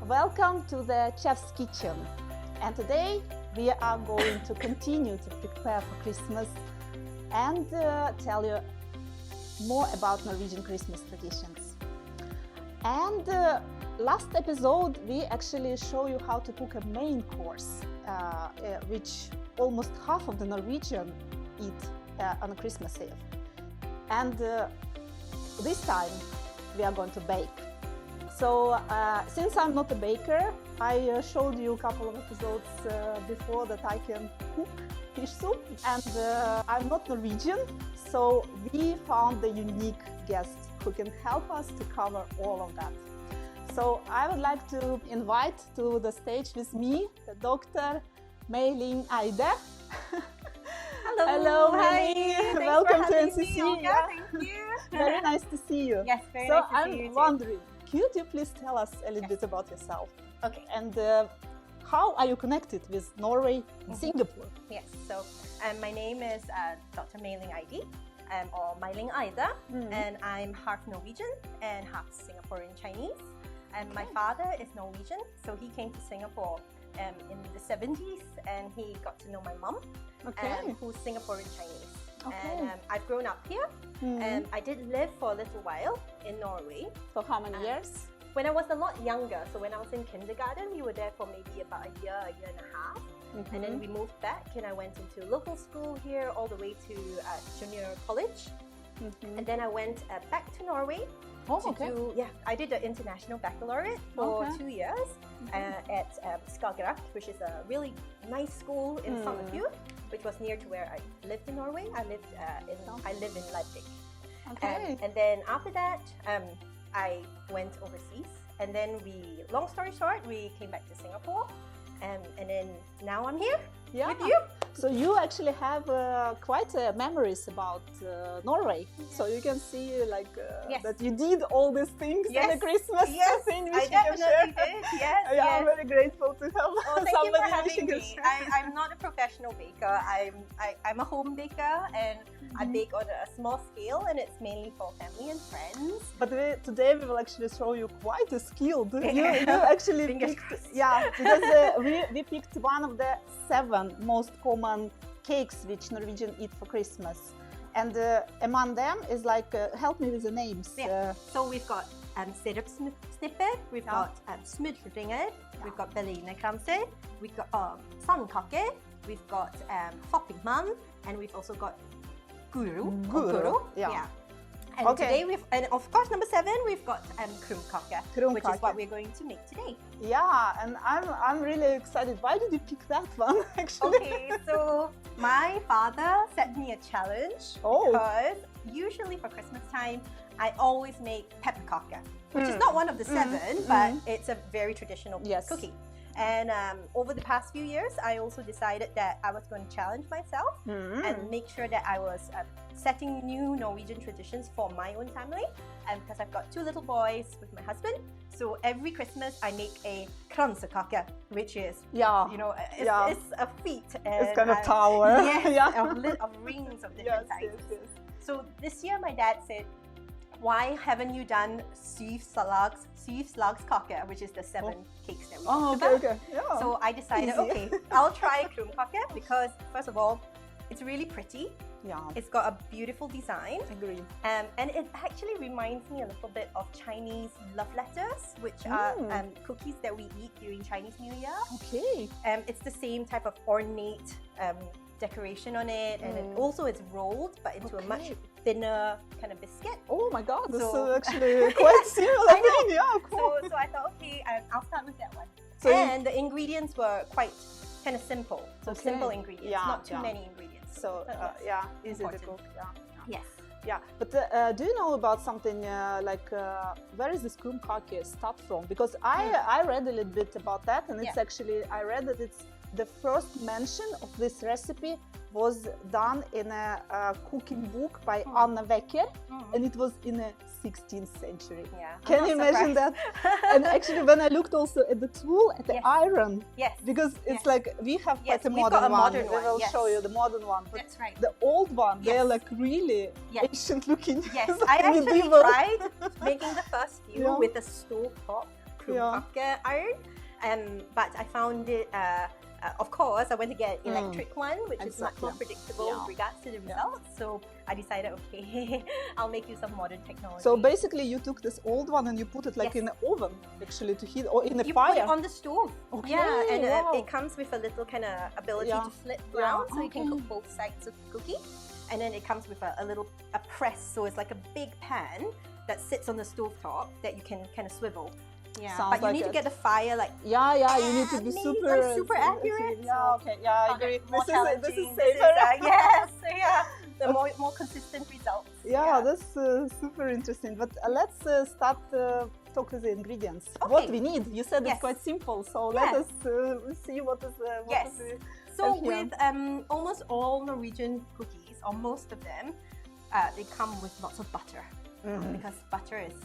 Welcome to the Chef's Kitchen. And today we are going to continue to prepare for Christmas and tell you more about Norwegian Christmas traditions. And last episode we actually show you how to cook a main course, which almost half of the Norwegian eat on a Christmas Eve. And this time we are going to bake. So since I'm not a baker, I showed you a couple of episodes before that I can cook fish soup, and I'm not Norwegian, so we found a unique guest who can help us to cover all of that. So I would like to invite to the stage with me the Dr. May Ling Eide. Hello. Hello, Hi. May. Welcome to NCC. Me, Olga. Yeah. Thank you. Very nice to see you. Yes, very so nice to I'm see you too. wondering, could you please tell us a little bit about yourself? Okay. And how are you connected with Norway and Singapore? Yes. So my name is Dr. May Ling Eide, or May Ling Eide, and I'm half Norwegian and half Singaporean Chinese. And my father is Norwegian, so he came to Singapore in the 70s, and he got to know my mom, who's Singaporean Chinese. Okay. And I've grown up here, and I did live for a little while in Norway. For how many years? When I was a lot younger, so when I was in kindergarten, we were there for maybe about a year and a half. And then we moved back, and I went into local school here all the way to junior college. And then I went back to Norway. I did an international baccalaureate for 2 years at Skagerrak, which is a really nice school in Sandefjord, which was near to where I lived in Norway. I live in Leipzig. And then after that, I went overseas, and then long story short, we came back to Singapore, and then now I'm here with you. So you actually have quite memories about Norway. So you can see that you did all these things in the Christmas thing, which I definitely did. Yes, I'm very grateful to have thank you for having me. share. I'm not a professional baker. I'm a home baker, and I bake on a small scale, and it's mainly for family and friends. But today we will actually show you quite a skill. You actually picked, because we picked one of the 7 most common cakes which Norwegians eat for Christmas. And among them is help me with the names. So we've got sirupsnippet, we've got smultringer, we've got berlinerkranser, we've got sandkake, we've got fattigmann, and we've also got guro. And today and of course number 7 we've got Krumkake, which is what we're going to make today. Yeah, and I'm really excited. Why did you pick that one actually? Okay, so my father set me a challenge because usually for Christmas time I always make pepperkake, which is not one of the 7, but it's a very traditional cookie. And over the past few years, I also decided that I was going to challenge myself and make sure that I was setting new Norwegian traditions for my own family. And because I've got 2 little boys with my husband, so every Christmas I make a kransekake, which is it's a feet. And it's kind of tower. Of rings of different sizes. So this year my dad said, why haven't you done syv slagskake, which is the 7 cakes that we talked about? So I decided, I'll try Krumkake because first of all, it's really pretty. It's got a beautiful design. Agree. And it actually reminds me a little bit of Chinese love letters, which are cookies that we eat during Chinese New Year. It's the same type of ornate decoration on it, and it also is rolled but into a much thinner kind of biscuit. Oh my god, this is actually quite similar thing. Yeah, cool. So I thought, I'll start with that one. And the ingredients were quite kind of simple. So simple ingredients, not too many ingredients. So easy to cook. Yes. Yeah, but do you know about something where is this Krumkake start from? Because I read a little bit about that, and it's actually, I read that it's the first mention of this recipe was done in a cooking book by Anna Wecker, and it was in the 16th century. Can you imagine that? And actually, when I looked also at the tool, at the iron, because it's we have quite a modern one. We will show you the modern one. But that's right. The old one, they're really ancient looking. Yes, I actually tried making the first few with a stove top Krumkake iron. But I found it, of course, I went to get an electric one, which is much more predictable with regards to the results. So I decided, okay, I'll make use of modern technology. So basically you took this old one and you put it like in the oven, actually, to heat, or in a fire? You put it on the stove. Okay, yeah, and it comes with a little kind of ability to flip around, so you can cook both sides of the cookie. And then it comes with a press, so it's like a big pan that sits on the stove top that you can kind of swivel. Yeah, but you need to get the fire like you need to be super accurate. Yeah, okay, yeah, I agree. This is safer. Yes, the more consistent results. Yeah, that's super interesting. But let's start talk with the ingredients. Okay. What we need? You said it's quite simple, so let us see what is. So with almost all Norwegian cookies, or most of them, they come with lots of butter because butter is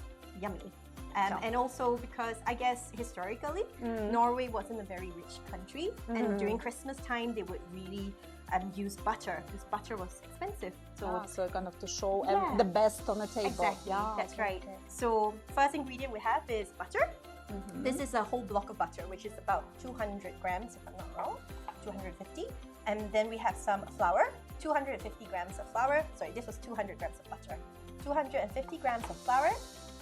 yummy. And also because I guess historically, Norway wasn't a very rich country, and during Christmas time they would really use butter because butter was expensive. So kind of to show the best on the table. Exactly, that's right. So first ingredient we have is butter. This is a whole block of butter, which is about 200 grams, if I'm not wrong, 250. And then we have some flour, 250 grams of flour. Sorry, this was 200 grams of butter. 250 grams of flour.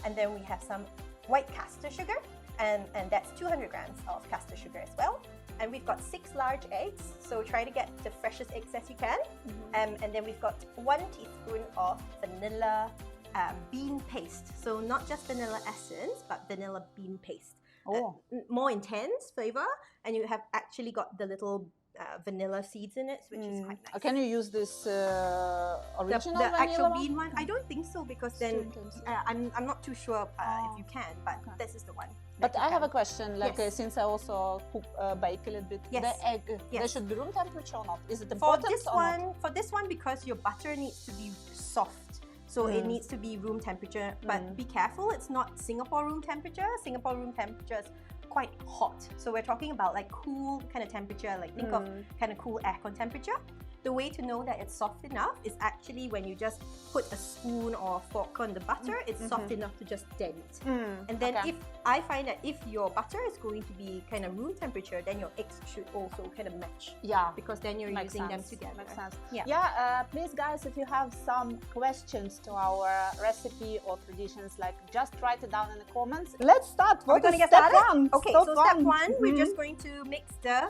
And then we have some white castor sugar, and that's 200 grams of castor sugar as well. And we've got 6 large eggs, so try to get the freshest eggs as you can. And then we've got 1 teaspoon of vanilla bean paste. So not just vanilla essence, but vanilla bean paste. More intense flavor, and you have actually got the little vanilla seeds in it, which is quite nice. Can you use this original the vanilla actual one? bean one? I don't think so, because then I'm not too sure if you can, but this is the one. But I have a question, like since I also bake a little bit, the egg, they should be room temperature or not? Is it important for this one, because your butter needs to be soft, so it needs to be room temperature. But be careful, it's not Singapore room temperature. Singapore room temperature is quite hot, so we're talking about like cool kind of temperature, like think of kind of cool aircon temperature. The way to know that it's soft enough is actually when you just put a spoon or a fork on the butter, it's soft enough to just dent. And then if I find that if your butter is going to be kind of room temperature, then your eggs should also kind of match. Yeah, because then you're using them together. Makes sense. Yeah. Please, guys, if you have some questions to our recipe or traditions, like just write it down in the comments. Let's start. We're going to get started. Okay, so step one, we're just going to mix the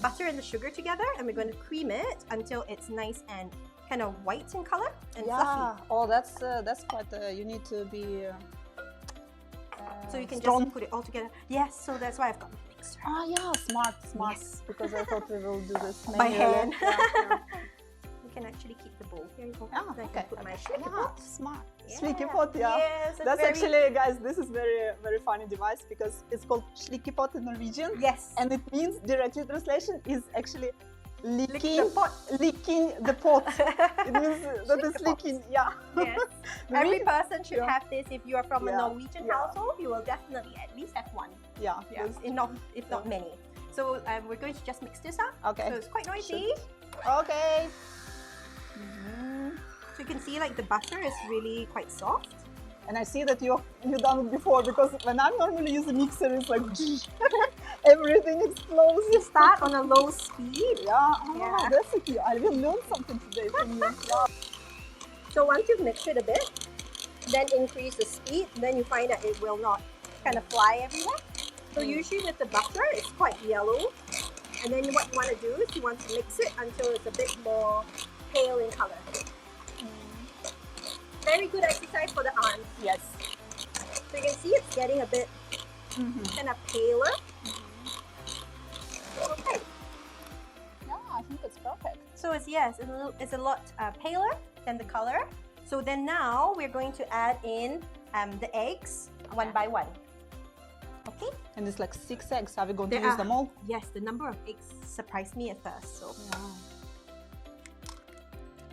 butter and the sugar together, and we're going to cream it until it's nice and kind of white in color and fluffy. Oh, that's quite. You need to be. So you can strong. just put it all together. Yes, so that's why I've got the mixer. Oh yeah, smart. Yes. Because I thought we will do this by hand. You can actually keep the bowl. Here you go. I can put my shaky pot. Smart. Yeah. Shaky pot, Yes, that's actually, guys, this is very funny device, because it's called shaky pot in Norwegian. Yes. And it means, directly translation, is actually licking the pot. It means that it's licking, Yes. Every person should have this. If you are from a Norwegian household, you will definitely at least have one. If not many. So we're going to just mix this up. Okay. So it's quite noisy. Okay. So you can see like the butter is really quite soft. And I see that you've done it before, because when I normally use a mixer, it's like everything explodes. You start on a low speed. That's okay. I will learn something today from you. So once you've mixed it a bit, then increase the speed. Then you find that it will not kind of fly everywhere. So usually with the butter, it's quite yellow. And then what you want to do is you want to mix it until it's a bit more pale in color. Very good exercise for the arms. Yes. So you can see it's getting a bit kind of paler. Okay. Yeah, I think it's perfect. So it's a lot paler than the color. So then now we're going to add in the eggs one by one. Okay. And it's like 6 eggs. Are we going to use them all? Yes, the number of eggs surprised me at first. So.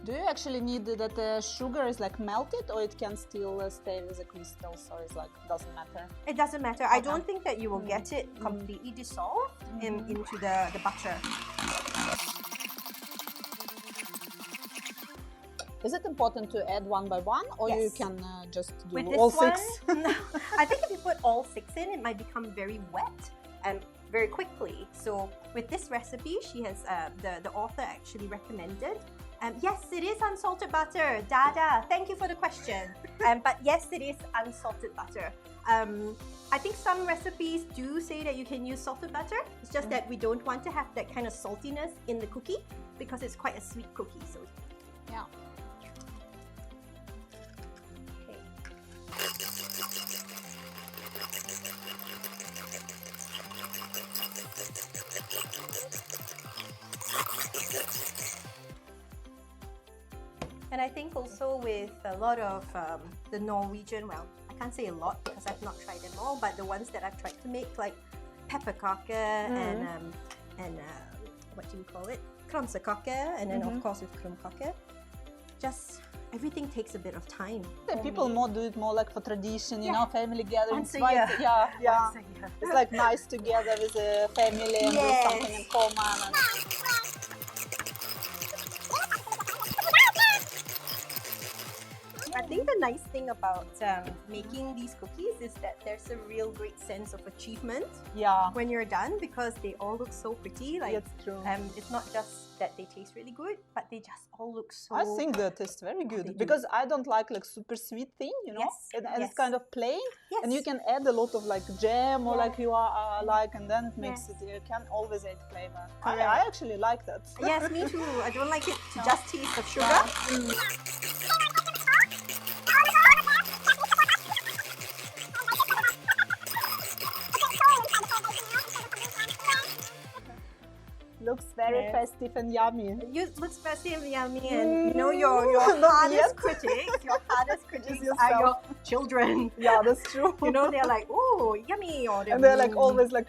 Do you actually need that the sugar is like melted, or it can still stay with the crystals, or it's like doesn't matter? It doesn't matter. I don't think that you will get it completely dissolved into the butter. Is it important to add one by one, or Yes. you can just do With all this 6? one, I think if you put all 6 in, it might become very wet and very quickly. So with this recipe, she has the author actually recommended. Yes, it is unsalted butter. Dada, thank you for the question. But yes, it is unsalted butter. I think some recipes do say that you can use salted butter. It's just that we don't want to have that kind of saltiness in the cookie because it's quite a sweet cookie. So Yeah. okay. And I think also with a lot of the Norwegian, well, I can't say a lot because I've not tried them all, but the ones that I've tried to make, like pepperkake and what do you call it? Krumkake, and then of course with Krumkake, just everything takes a bit of time. People do it more like for tradition, you know, family gatherings. Once a year. Yeah, yeah. Once a year. It's like nice together with the family and do Yes. something in common. And I think the nice thing about making these cookies is that there's a real great sense of achievement yeah, when you're done because they all look so pretty. Like it's true. it's not just that they taste really good, but they just all look so. I think that tastes very they good do. because I don't like super sweet thing, you know, Yes, and yes. it's kind of plain, Yes. and you can add a lot of like jam or Yeah. like you are like, and then it makes Yes. it. You can always add flavor. Correct. I actually like that. Yes, me too. I don't like it to just taste of sugar. Yeah. Looks very Yes. festive and yummy. It looks festive and yummy, and you know your Not hardest yet. critics. Your hardest critics yourself. are your children. Yeah, that's true. You know, they're like, oh, yummy, or And they're like always like.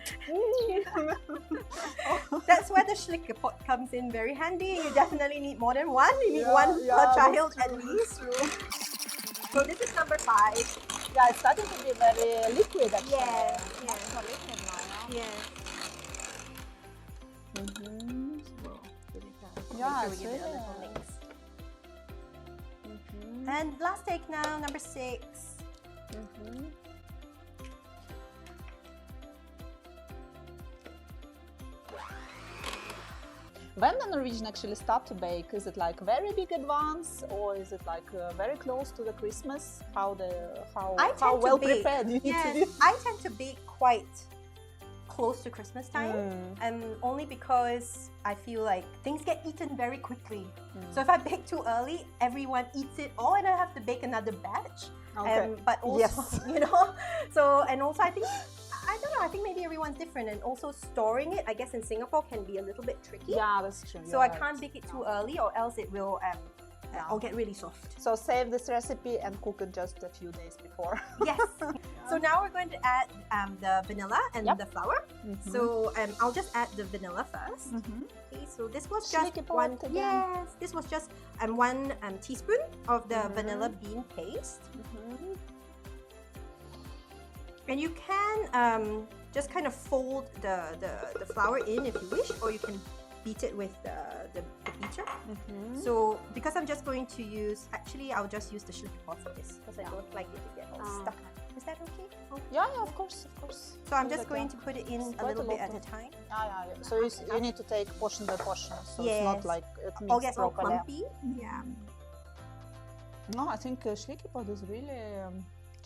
That's where the schlicke pot comes in very handy. You definitely need more than one. You need Yeah, one yeah, per that's child true, at that's least. true. So this is number 5. Yeah, it's starting to be very liquid actually. Yeah, Much yeah. more liquid now. Yeah. Yeah, Make sure we it's give it a really little mix. Mhm. And last take now, number 6. Mhm. When the Norwegian actually start to bake, is it like very big advance, or is it like very close to the Christmas? How I how tend to well bake. prepared you need to be? I tend to bake quite close to Christmas time, Mm. and only because I feel like things get eaten very quickly. Mm. So if I bake too early, everyone eats it all, and I have to bake another batch. Okay. But also, Yes. you know, so and also I think. I don't know, I think maybe everyone's different, and also storing it, I guess in Singapore can be a little bit tricky. Yeah, that's true. So you're I right. can't bake it too early, or else it will all get really soft. So save this recipe and cook it just a few days before. Yes. So now we're going to add the vanilla and Yep. the flour. Mhm. So I'll just add the vanilla first. Mhm. Okay, so this was just Shake it pot one. again. Yes, this was just 1 teaspoon of the Mhm. vanilla bean paste, Mhm. and you can just kind of fold the flour in if you wish, or you can beat it with the beater. Mhm. So because I'm just going to use, actually I'll just use the schlicke pot for this because I don't like it to get all stuck. Is that okay? Okay. Yeah, yeah, of course, of course. So I'm Seems just like going that. to put it in It's a quite little a bit lot at a of- time. Yeah, yeah, yeah. So you need to take portion by portion, so it's not Yes. like it All mixed gets all properly. clumpy. Yeah. No, I think schlicke pot is really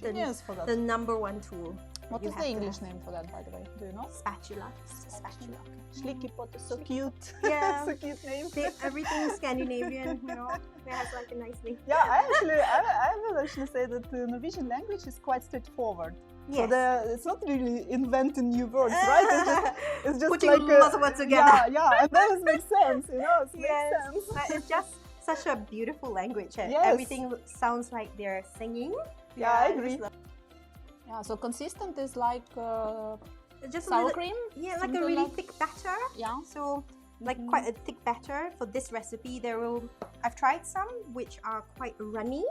genius for that. The number 1 tool. What you is have the to English have. name for that, by the way? Do you know? Spatula. Spatula. Schlicke pot is so cute. Yeah. So cute name. Everything Scandinavian, you know, it has like a nice name. Yeah, I will actually say that the Norwegian language is quite straightforward. So Yes. it's not really inventing new words, right? It's just Putting like lots of words together. Yeah, and then it makes sense, you know. It makes Yes. sense. It's just such a beautiful language, and Yes. everything sounds like they're singing. Yeah, I just agree. love- Yeah, so consistent is like Just a sour little, cream. yeah, like a something really like- thick batter. Yeah. So like Mhm. quite a thick batter for this recipe. I've tried some which are quite runny,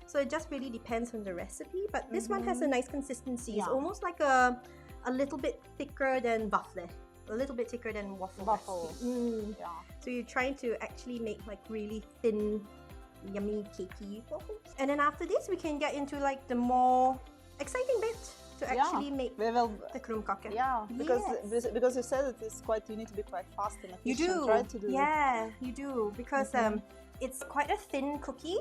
so it just really depends on the recipe. But this one has a nice consistency. It's Yeah. almost like a little bit thicker than waffle, a little bit thicker than waffle. Waffle. recipe. Yeah. So you're trying to actually make like really thin yummy cakey waffles. And then after this, we can get into like the more exciting bit to actually make we will, the krumkake. Yeah, because you said it is quite, you need to be quite fast and efficient. You do. Try to do it. You do, because it's quite a thin cookie.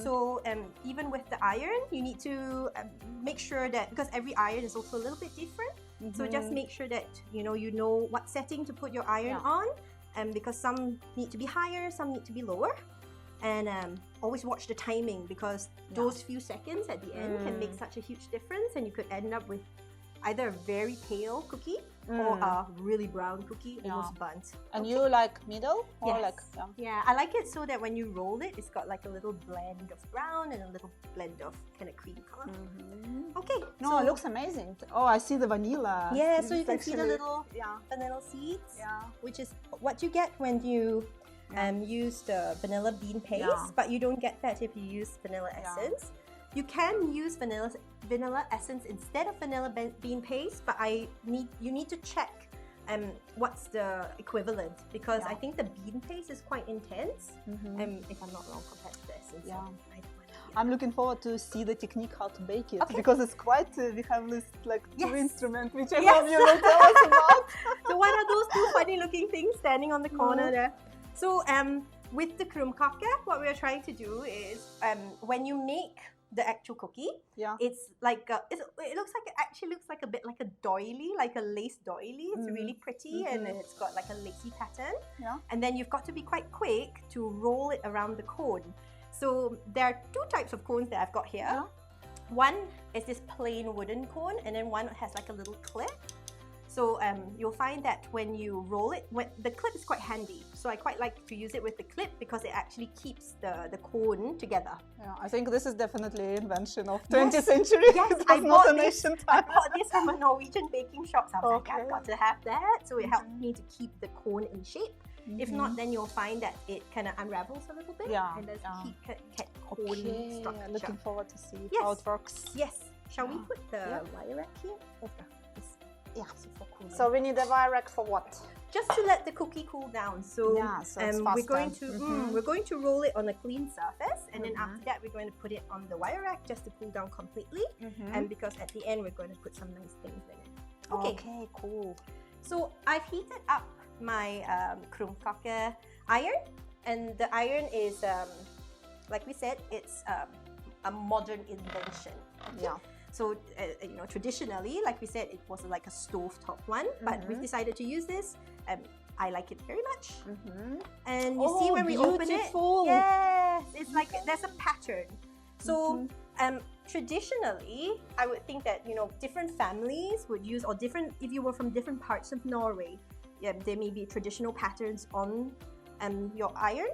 So even with the iron, you need to make sure that, because every iron is also a little bit different. So just make sure that you know what setting to put your iron on, because some need to be higher, some need to be lower. And always watch the timing, because those few seconds at the end can make such a huge difference, and you could end up with either a very pale cookie or a really brown cookie, almost burnt. And you like middle or like I like it so that when you roll it, it's got like a little blend of brown and a little blend of kind of cream color. Okay, no, so it looks amazing. Oh, I see the vanilla. Yeah, so you can see the little vanilla seeds, which is what you get when you use the vanilla bean paste, but you don't get that if you use vanilla essence. You can use vanilla essence instead of vanilla bean paste, but you need to check what's the equivalent, because I think the bean paste is quite intense, if I'm not wrong, compared to the essence. I'm looking forward to see the technique how to bake it, because it's quite, we have this like two instruments, which I hope you will tell us about. So what are those two funny looking things standing on the corner there? So with the krumkake, what we are trying to do is when you make the actual cookie, it's like it actually looks like a bit like a doily, like a lace doily. It's really pretty, and then it's got like a lacy pattern. And then you've got to be quite quick to roll it around the cone. So there are two types of cones that I've got here. One is this plain wooden cone, and then one has like a little clip. So you'll find that when you roll it, the clip is quite handy. So I quite like to use it with the clip, because it actually keeps the cone together. Yeah, I think this is definitely an invention of 20th century. Yes, I bought this from a Norwegian baking shop. So I was like, I've got to have that. So it helped me to keep the cone in shape. If not, then you'll find that it kind of unravels a little bit. And there's a cone structure. Looking forward to see how it works. Yes. Shall we put the wire rack here? So we need a wire rack for what? Just to let the cookie cool down. So, we're going to roll it on a clean surface, and then after that we're going to put it on the wire rack just to cool down completely. And because at the end we're going to put some nice things in it. Okay, cool. So I've heated up my krumkake iron, and the iron is like we said, it's a modern invention. So, traditionally, like we said, it was like a stovetop one, but we've decided to use this. I like it very much. And you see when we open it, yes, it's like there's a pattern. So, traditionally, I would think that, different families would use, or if you were from different parts of Norway, there may be traditional patterns on your iron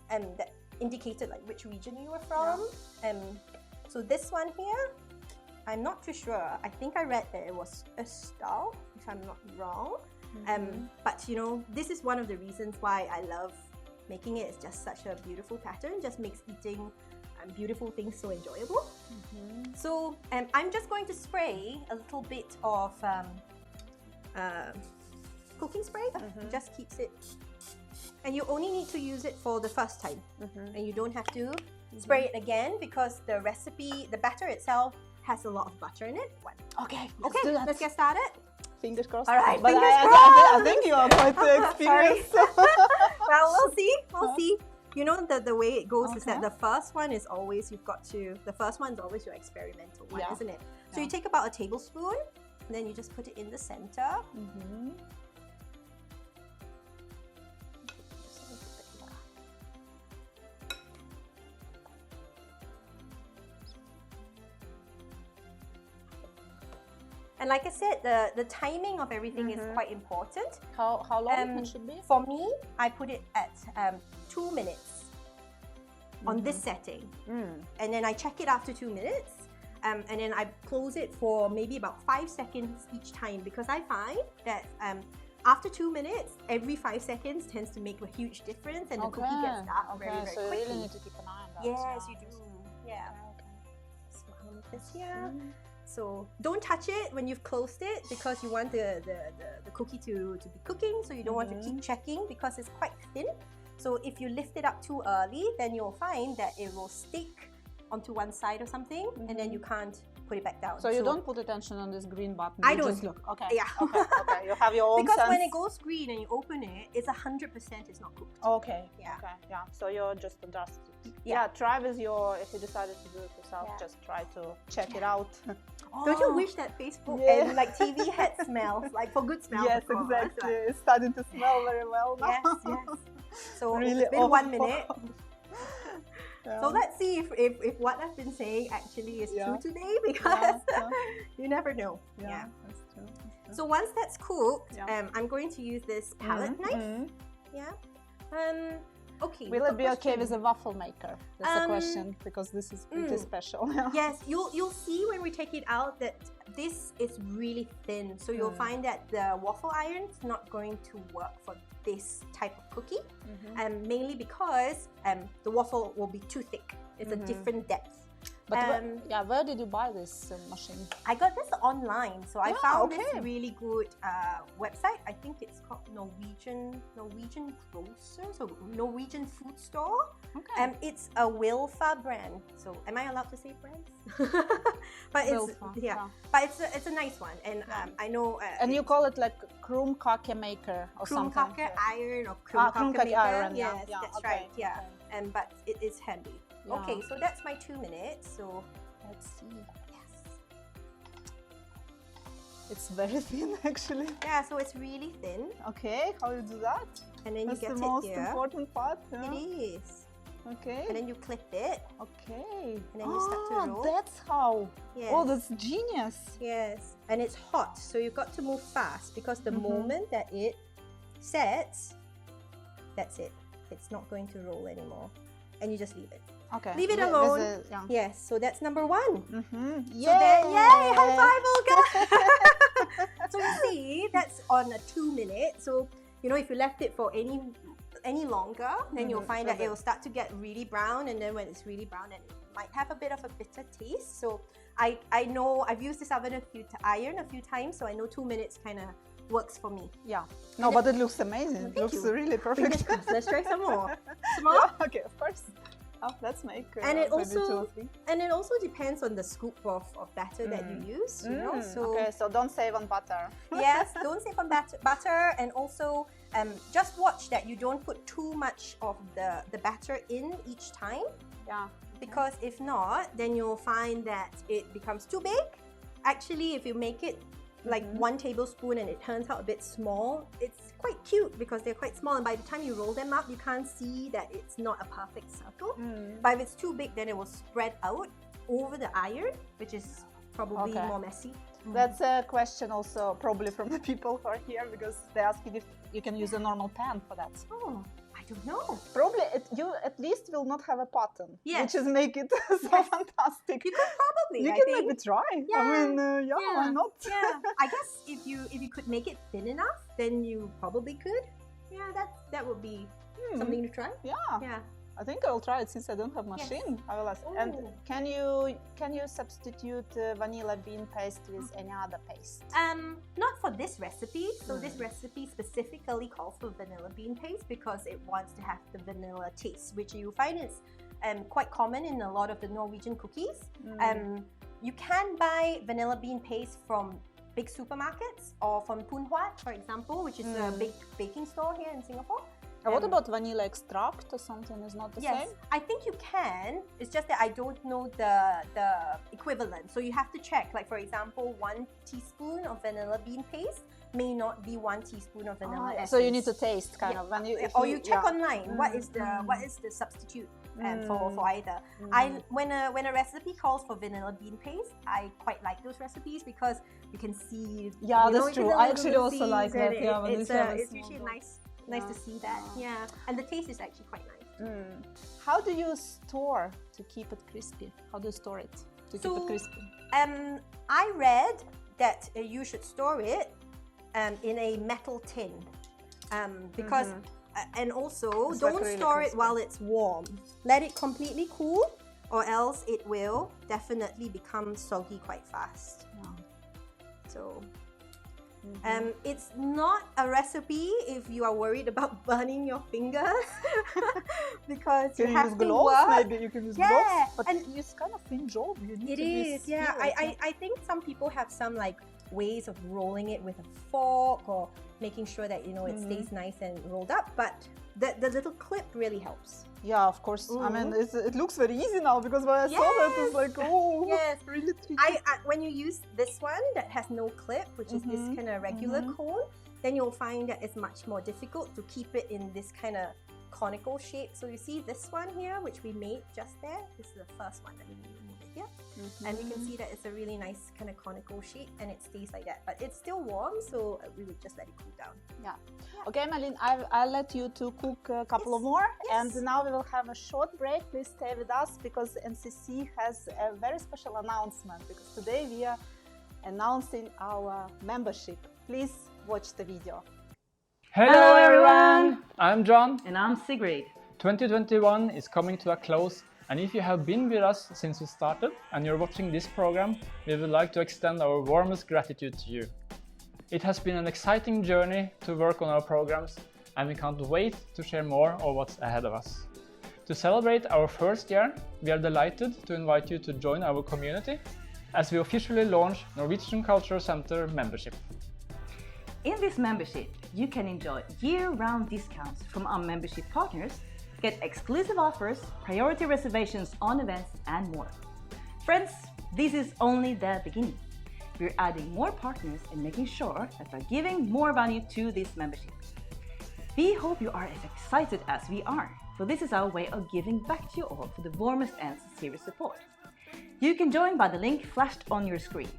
that indicated like which region you were from. So this one here, I'm not too sure. I think I read that it was a star, if I'm not wrong. But this is one of the reasons why I love making it. It's just such a beautiful pattern. Just makes eating beautiful things so enjoyable. So I'm just going to spray a little bit of cooking spray. Just keeps it. And you only need to use it for the first time. And you don't have to spray it again, because the recipe, the batter itself, has a lot of butter in it. Okay, let's get started. Fingers crossed. All right, but fingers crossed. I think you are quite experienced. Well, we'll see. The way it goes is that the first one is always the first one is always your experimental one, isn't it? So you take about a tablespoon, and then you just put it in the center. And like I said, the timing of everything is quite important. How long it should be? For me, I put it at 2 minutes on this setting. And then I check it after 2 minutes. And then I close it for maybe about 5 seconds each time, because I find that after 2 minutes, every 5 seconds tends to make a huge difference, and the cookie gets dark very, very quickly. So you really need to keep an eye on that. Yes, you do. Yeah. Smile this here. So don't touch it when you've closed it, because you want the cookie to be cooking, so you don't want to keep checking, because it's quite thin. So if you lift it up too early, then you'll find that it will stick onto one side or something, and then you can't put it back down. So you don't put attention on this green button? I you don't. Just look. Okay. Yeah. Okay. You have your own because sense. when it goes green and you open it, it's 100% it's not cooked. Okay. Yeah. Okay. Yeah. So you're just adjust it. Yeah. Yeah. Try with your. If you decided to do it yourself, just try to check it out. Don't you wish that Facebook and like TV had smells, like for good smells? Yes, of course, exactly. right? It's starting to smell very well now. Yes, yes. So Really it's been 1 minute. Yeah. So let's see if what I've been saying actually is true today, because you never know. Yeah, that's true. So once that's cooked, I'm going to use this palette knife. Yeah. Okay. Will it be okay with a waffle maker? That's the question, because this is pretty special. Yes, you'll see when we take it out that this is really thin. So you'll find that the waffle iron is not going to work for this type of cookie, mainly because the waffle will be too thick. It's a different depth. But where did you buy this machine? I got this online, so I found this really good website. I think it's called Norwegian Grocer, so Norwegian Food Store. Okay. It's a Wilfa brand. So am I allowed to say brands? But it's but it's a nice one, and I know. And you call it like Krumkake maker or something? Krumkake iron or Krumkake maker. Iron. Yes, that's right. Yeah, but it is handy. Yeah. Okay, so that's my 2 minutes. So let's see. Yes. It's very thin, actually. Yeah, so it's really thin. Okay, how do you do that? And then that's you get the most here. important part. Yeah. It is. Okay. And then you clip it. Okay. And then you start to roll. That's how. Yes. Oh, that's genius. Yes. And it's hot, so you've got to move fast, because the moment that it sets, that's it. It's not going to roll anymore. And you just leave it. Okay. Leave it alone. Yes, so that's number 1. Yay! So then, yay! High five, Olga! So you see, that's on a 2 minute. So, you know, if you left it for any longer, then you'll find that it will start to get really brown, and then when it's really brown, then it might have a bit of a bitter taste. So I know I've used this oven iron a few times, so I know 2 minutes kind of works for me. Yeah. No, but it looks amazing. It looks really perfect. Let's try some more. Some more? Yeah, okay, of course. Oh, let's make and it maybe 2 or 3. and it also depends on the scoop of batter that you use. You know, so okay, so don't save on butter. Yes, don't save on butter, and also just watch that you don't put too much of the batter in each time. Yeah. Because if not, then you'll find that it becomes too big. Actually, if you make it like 1 tablespoon and it turns out a bit small, it's quite cute because they're quite small, and by the time you roll them up, you can't see that it's not a perfect circle. But if it's too big, then it will spread out over the iron, which is probably more messy. That's a question also probably from the people who are here, because they ask if you can use a normal pan for that. Oh, I don't know. Probably you at least will not have a pattern, which is make it so fantastic. You could probably. You can maybe try. Yeah. I mean, why not? Yeah. I guess if you could make it thin enough, then you probably could. Yeah, that would be something to try. Yeah. Yeah. I think I will try it since I don't have machine. I will ask. And can you substitute vanilla bean paste with any other paste? Not for this recipe. So this recipe specifically calls for vanilla bean paste because it wants to have the vanilla taste, which you find is quite common in a lot of the Norwegian cookies. You can buy vanilla bean paste from big supermarkets or from Poon Huat, for example, which is a big baking store here in Singapore. What about vanilla extract or something? Is not the same? Yes, I think you can. It's just that I don't know the equivalent. So you have to check. Like for example, 1 teaspoon of vanilla bean paste may not be 1 teaspoon of vanilla essence. So you need to taste kind of when you you check online what is the substitute for either. When a recipe calls for vanilla bean paste, I quite like those recipes because you can see. Yeah, that's true. I actually also like that. It's usually nice to see that. Yeah, and the taste is actually quite nice. How do you store to keep it crispy? How do you store it to keep it crispy? I read that you should store it in a metal tin because and also don't store it while it's warm. Let it completely cool, or else it will definitely become soggy quite fast. So It's not a recipe if you are worried about burning your fingers because Can you you have use to gloves? work. Maybe you can use Yeah, gloves. But and it's kind of thin job. You need It to be is, yeah. skilled, I think some people have some like ways of rolling it with a fork or making sure that it stays nice and rolled up. But the little clip really helps. Yeah, of course. I mean, it looks very easy now because when I saw that, it's like, oh, Yes. really tricky. When you use this one that has no clip, which is this kind of regular cone, then you'll find that it's much more difficult to keep it in this kind of conical shape. So you see this one here, which we made just there. This is the first one that we made it here. And you can see that it's a really nice kind of conical shape and it stays like that. But it's still warm, so we would just let it cool down. Yeah. Okay, May Ling, I'll let you to cook a couple of more. Yes. And now we will have a short break. Please stay with us because NCC has a very special announcement because today we are announcing our membership. Please watch the video. Hello everyone! I'm John. And I'm Sigrid. 2021 is coming to a close, and if you have been with us since we started and you're watching this program, we would like to extend our warmest gratitude to you. It has been an exciting journey to work on our programs, and we can't wait to share more of what's ahead of us. To celebrate our first year, we are delighted to invite you to join our community as we officially launch Norwegian Cultural Center membership. In this membership, you can enjoy year-round discounts from our membership partners, get exclusive offers, priority reservations on events, and more. Friends, this is only the beginning. We're adding more partners and making sure that we're giving more value to this membership. We hope you are as excited as we are, for this is our way of giving back to you all for the warmest and sincerest support. You can join by the link flashed on your screen.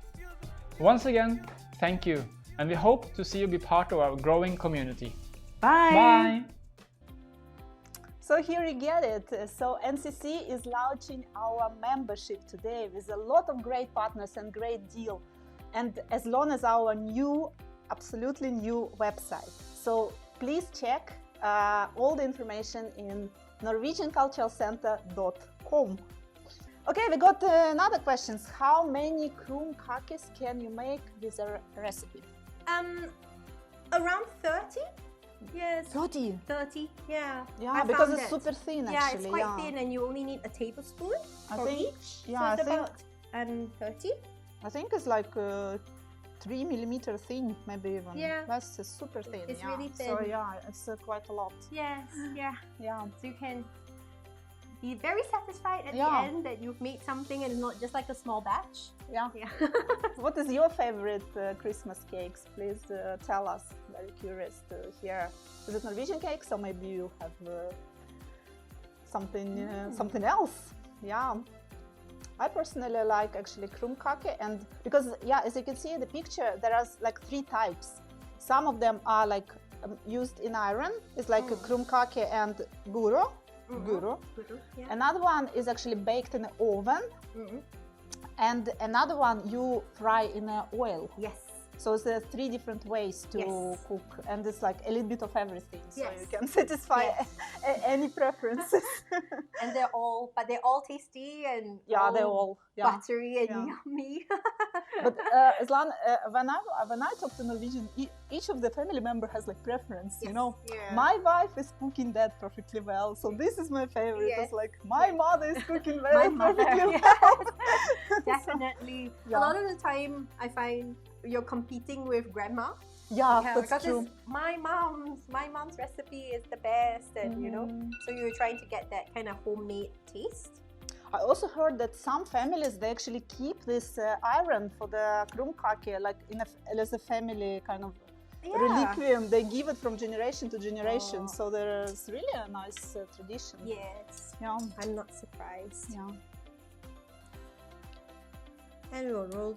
Once again, thank you, and we hope to see you be part of our growing community. Bye! Bye! So here you get it. So NCC is launching our membership today with a lot of great partners and great deal. And as long as our new, absolutely new website. So please check all the information in Norwegian-Cultural-Center.com. Okay, we got another question. How many Krumkakes can you make with a recipe? Around 30? Yes. 30? 30, yeah. Yeah, because it's super thin Yeah, actually. it's quite thin and you only need a tablespoon I for think, each. yeah, so I it's think- about 30. I think it's like 3 millimeter thin, maybe even. Yeah. That's super thin. It's yeah. really So thin. yeah, it's quite a lot. Yes, yeah. Yeah. So you can be very satisfied at the Yeah. end that you've made something and it's not just like a small batch. Yeah. Yeah. What is your favorite Christmas cakes? Please tell us. Very curious to hear. Is it Norwegian cakes or maybe you have something else? Yeah. I personally like actually Krumkake, and because as you can see in the picture, there are like 3 types. Some of them are like used in iron. It's like a Krumkake and guro. Guro. Yeah. Another one is actually baked in an oven, and another one you fry in oil. Yes. So there are 3 different ways to Yes. cook, and it's like a little bit of everything, so Yes. you can satisfy Yes. any preferences. And they're all tasty and They're all buttery and Yeah. yummy. But as long when I talk to Norwegian, each of the family member has like preference. You Yes, know, yeah. my wife is cooking that perfectly well, so this is my favorite. Yes. It's like my mother is cooking My very mother, perfectly yes. well. Definitely. Yeah. A lot of the time, I find you're competing with grandma. Yeah, Yeah, that's because true. it's my mom's recipe is the best, and you know, so you're trying to get that kind of homemade taste. I also heard that some families they actually keep this iron for the Krumkake like as a family kind of reliquim. They give it from generation to generation, Oh. so there's really a nice tradition. Yes, Yeah. I'm not surprised. Yeah. And roll.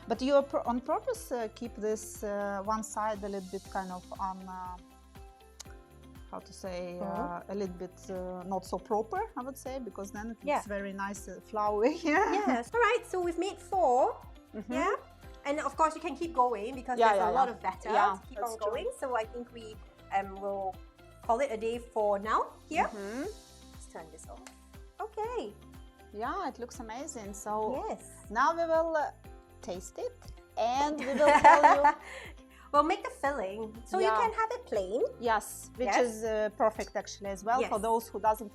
But you on purpose keep this one side a little bit kind of on, how to say, a little bit not so proper, I would say, because then it looks very nice, flowery. Yes. All right. So we've made 4. Yeah. And of course you can keep going because there's a lot of batter to keep that's on true. going. So I think we will call it a day for now. Here. Let's turn this off. Okay. Yeah, it looks amazing. So Yes. now we will taste it. and we will tell you. We'll make the filling, so you can have it plain. Yes, which is perfect actually as well for those who doesn't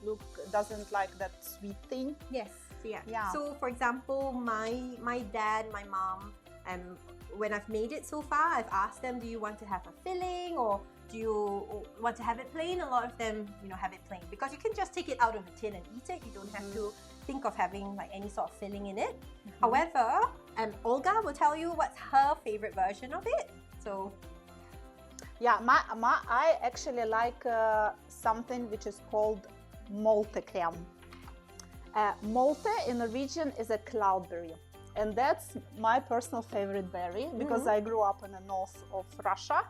like that sweet thing. Yes, yeah. So for example, my dad, my mom, when I've made it so far, I've asked them, do you want to have a filling or do you want to have it plain? A lot of them, have it plain because you can just take it out of the tin and eat it. You don't have to think of having like any sort of filling in it. However, Olga will tell you what's her favorite version of it. So, yeah, I actually like something which is called moltekrem. Molte in Norwegian is a cloudberry, and that's my personal favorite berry because I grew up in the north of Russia,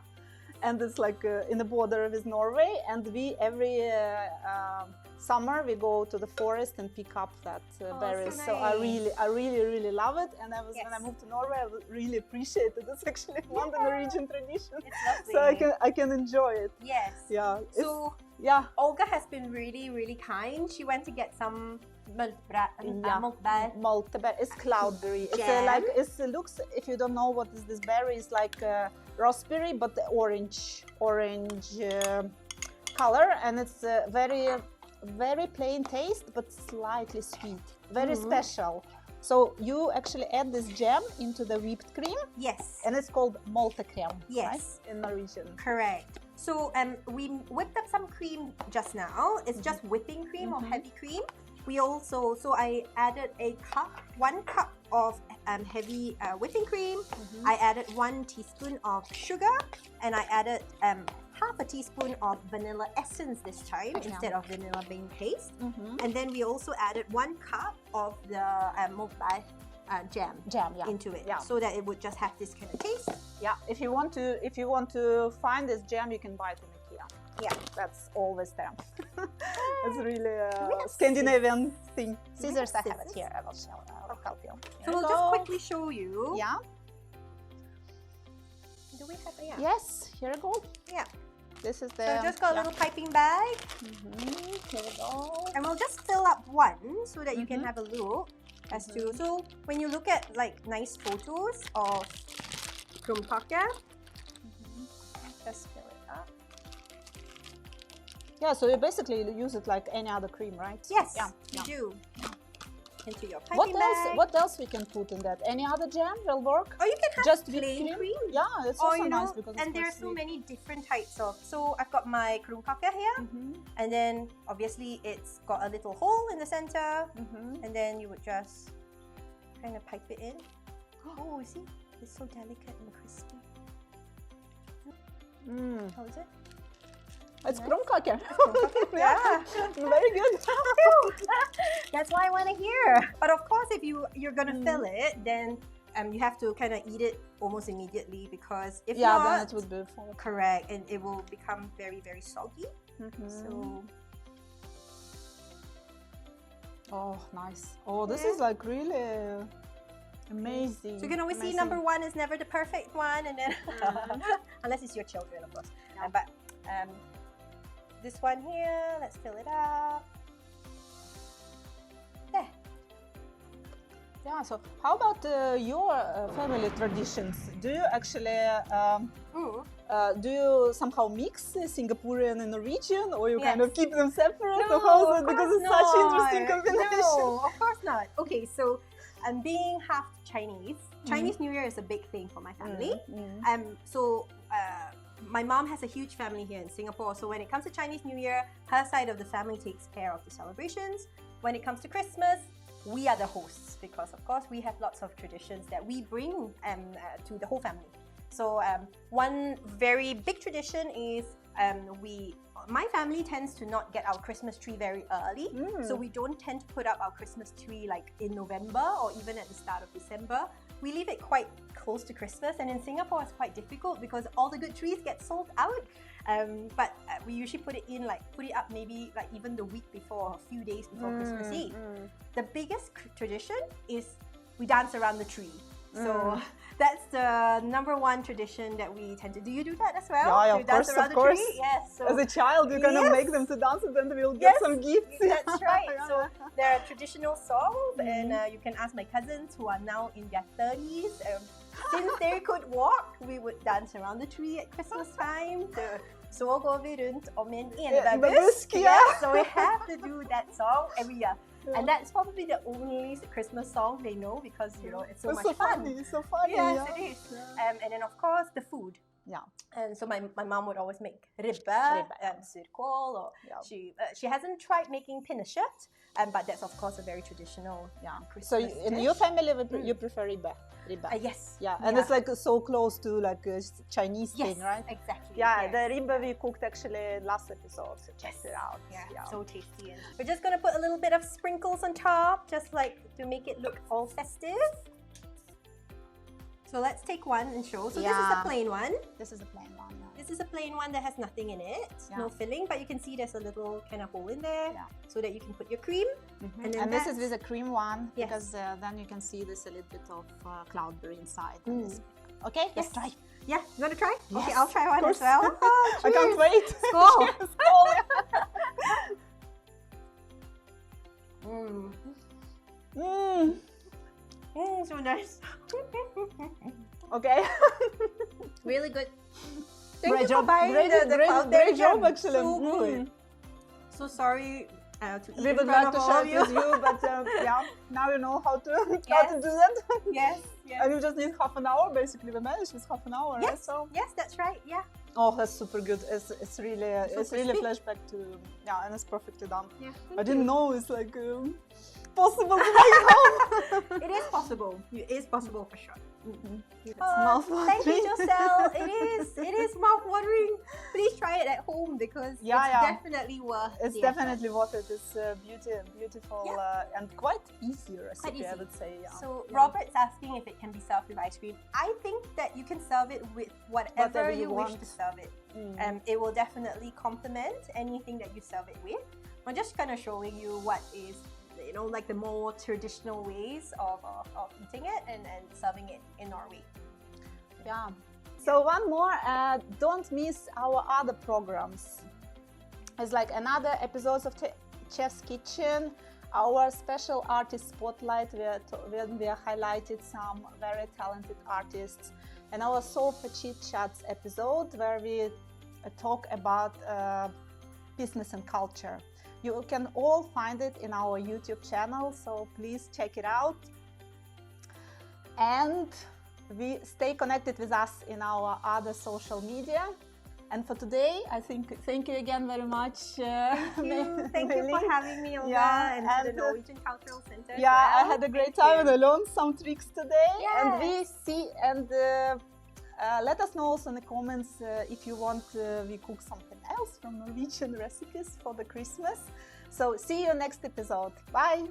and it's like in the border with Norway, and we every summer we go to the forest and pick up that berries. So I really love it, and when I moved to Norway I really appreciate it. It's actually one of the Norwegian tradition. It's lovely. So I can enjoy it. Yes. Yeah. So Olga has been really kind. She went to get some molteberry. It's cloudberry. It's it looks, if you don't know what is this berry, it's like raspberry but the orange color, and it's very plain taste but slightly sweet, very special. So you actually add this jam into the whipped cream. Yes. And it's called moltekrem. Yes. Right? In Norwegian. Correct. So we whipped up some cream just now. It's just whipping cream or heavy cream. We also, I added 1 cup of heavy whipping cream. I added 1 teaspoon of sugar, and I added half a teaspoon of vanilla essence this time instead of vanilla bean paste. And then we also added 1 cup of the molteberry jam into it, so that it would just have this kind of taste. Yeah, if you want to find this jam, you can buy it in IKEA. Yeah, that's always there. It's really a Scandinavian thing. Scissors, I have it here. I will help you. So we'll just quickly show you. Yeah. Do we have it? Yes, here we go. Yeah. This is the. So just got a little piping bag. Here we go. And we'll just fill up one so that you can have a look as to. So when you look at like nice photos of Krumkake, just fill it up. Yeah, so you basically use it like any other cream, right? Yes, you do. Into your piping bag. What else we can put in that? Any other jam will work? Or you can have just plain cream. Yeah, it's also nice because and there are so many different types of. So I've got my Krumkake here, and then obviously it's got a little hole in the center, and then you would just kind of pipe it in. Oh, you see, it's so delicate and crispy. How is it? It's Krumkake. Yeah, very good. That's why I want to hear. But of course, if you're gonna fill it, then you have to kind of eat it almost immediately, because if not, then it would be full. Correct, and it will become very soggy. So. Oh, nice. Oh, this is like really amazing. So you can always see number 1 is never the perfect one, and then unless it's your children, of course. But this one here, let's fill it up. There. Yeah, so how about your family traditions? Do you actually, do you somehow mix Singaporean and Norwegian, or you kind of keep them separate? No, or how is it? Because it's such an interesting combination. No, of course not. Okay, so being half Chinese, Chinese New Year is a big thing for my family. So my mom has a huge family here in Singapore, so when it comes to Chinese New Year, her side of the family takes care of the celebrations. When it comes to Christmas, we are the hosts, because of course we have lots of traditions that we bring to the whole family. So one very big tradition is my family tends to not get our Christmas tree very early, so we don't tend to put up our Christmas tree like in November or even at the start of December. We leave it quite close to Christmas, and in Singapore it's quite difficult because all the good trees get sold out. But we usually put it up maybe like even the week before, a few days before Christmas Eve. The biggest tradition is we dance around the tree. So that's the number 1 tradition that we tend to do. You do that as well? Yeah, you dance around the tree? Yes. So as a child, you're gonna make them to dance, and then we'll get some gifts. That's right. So there are traditional songs, and you can ask my cousins who are now in their 30s. since they could walk, we would dance around the tree at Christmas time. Så går vi runt om en enebærbusk. Yeah, so we have to do that song every year. Yeah. And that's probably the only Christmas song they know because, you know, it's so much fun. It's so funny. Yes, yeah. it is. Yeah. And then, of course, the food. Yeah. And so my mom would always make ribbe and surkål. Or she hasn't tried making pinnekjøtt, but that's, of course, a very traditional Christmas So in your family, you prefer ribbe? Yes. Yeah, and it's like so close to like a Chinese thing, right? Exactly. Yeah, the ribbe we cooked actually last episode, so check it out. Yeah, so tasty. And we're just gonna put a little bit of sprinkles on top, just like to make it look all festive. So let's take one and show. So this is a plain one. This is a plain one. Yeah. This is a plain one that has nothing in it, no filling, but you can see there's a little kind of hole in there so that you can put your cream. And then this is with a cream one because then you can see there's a little bit of cloudberry inside. Okay, let's try. Yeah, you want to try? Yes, okay, I'll try one as well. Oh, I can't wait. Skål! Skål! So nice. Okay. Really good. Great job. Great job, actually. So good. So sorry to eat we would like to share it with you, but now you know how to do that. Yes. And you just need half an hour. Basically, we managed with half an hour. Yes. Right? So that's right. Yeah. Oh, that's super good. It's really flashback to and it's perfectly done. Yeah. I didn't know it's like possible to make it home. It is possible. It is possible for sure. Thank you, Joselle. It is mouth-watering. Please try it at home because it's definitely worth it. It's definitely worth it. It's beautiful and quite easy recipe, I would say. Yeah. So Robert's asking if it can be served with ice cream. I think that you can serve it with whatever you wish to serve it. It will definitely complement anything that you serve it with. I'm just kind of showing you what is, you know, like the more traditional ways of eating it and serving it in Norway. Yeah. So one more, don't miss our other programs. It's like another episodes of Chef's Kitchen, our special artist spotlight where we highlighted some very talented artists, and our Sofa Chit Chats episode where we talk about business and culture. You can all find it in our YouTube channel, so please check it out. And we stay connected with us in our other social media. And for today, I think thank you again very much. Thank you for having me, Olga, and to the Norwegian Cultural Center. I had a great time and I learned some tricks today. And we see let us know also in the comments if you want we cook something else from Norwegian recipes for the Christmas. So see you next episode. Bye!